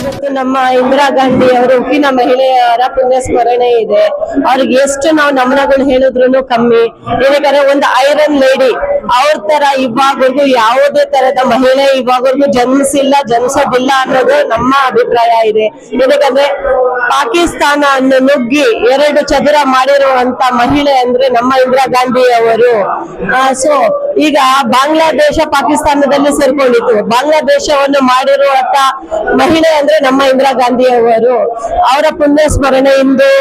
ಇವತ್ತು ನಮ್ಮ ಇಂದಿರಾ ಗಾಂಧಿ ಅವರು ಉಕ್ಕಿನ ಮಹಿಳೆಯರ ಪುಣ್ಯ ಸ್ಮರಣೆ ಇದೆ. ಅವ್ರಿಗೆ ಎಷ್ಟು ನಾವು ನಮನಗಳು ಹೇಳಿದ್ರು ಕಮ್ಮಿ. ಏನಕ್ಕೆ ಒಂದು ಐರನ್ ಲೇಡಿ ಅವ್ರ ತರ ಇವಾಗವರೆಗೂ ಯಾವುದೇ ತರದ ಮಹಿಳೆ ಇವಾಗವರೆಗೂ ಜನ್ಮಿಸೋದಿಲ್ಲ ಅನ್ನೋದು ನಮ್ಮ ಅಭಿಪ್ರಾಯ ಇದೆ. ಏನಕ್ಕಂದ್ರೆ ಪಾಕಿಸ್ತಾನ ಅನ್ನು ನುಗ್ಗಿ 2 ಚದುರ ಮಾಡಿರುವಂತ ಮಹಿಳೆ ಅಂದ್ರೆ ನಮ್ಮ ಇಂದಿರಾ ಗಾಂಧಿ ಅವರು. ಸೊ ಈಗ ಬಾಂಗ್ಲಾದೇಶ ಪಾಕಿಸ್ತಾನದಲ್ಲಿ ಸೇರ್ಕೊಂಡಿತ್ತು. ಬಾಂಗ್ಲಾದೇಶವನ್ನು ಮಾಡಿರುವಂತ ಮಹಿಳೆ ಅಂದ್ರೆ ನಮ್ಮ ಇಂದಿರಾ ಗಾಂಧಿ ಅವರು. ಅವರ ಪುಣ್ಯ ಸ್ಮರಣೆ ಇಂದು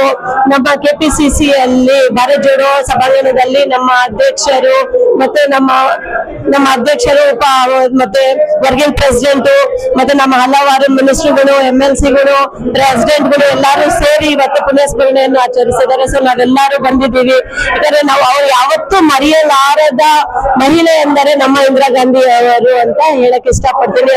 ನಮ್ಮ ಕೆಪಿಸಿಸಿ ಅಲ್ಲಿ ಭಾರತ್ ಜೋಡೋ ಸಭಾಂಗಣದಲ್ಲಿ ನಮ್ಮ ಅಧ್ಯಕ್ಷರು ಮತ್ತೆ ನಮ್ಮ ಅಧ್ಯಕ್ಷರು ಮತ್ತೆ ವರ್ಕಿಂಗ್ ಪ್ರೆಸಿಡೆಂಟ್ ಮತ್ತೆ ನಮ್ಮ ಹಲವಾರು ಮಿನಿಸ್ಟರ್ಗಳು, MLCಗಳು, ಪ್ರೆಸಿಡೆಂಟ್ಗಳು ಎಲ್ಲರೂ ಸೇರಿ ಇವತ್ತು ಪುಣ್ಯ ಸ್ಮರಣೆಯನ್ನು ಆಚರಿಸಿದ್ದಾರೆ. ಸೊ ನಾವೆಲ್ಲರೂ ಬಂದಿದ್ದೀವಿ. ಯಾಕಂದ್ರೆ ನಾವು ಅವ್ರು ಯಾವತ್ತೂ ಮರೆಯಲಾರದ ಮಹಿಳೆ ಎಂದರೆ ನಮ್ಮ ಇಂದಿರಾ ಗಾಂಧಿ ಅವರು ಅಂತ ಹೇಳಕ್ ಇಷ್ಟಪಡ್ತೀನಿ.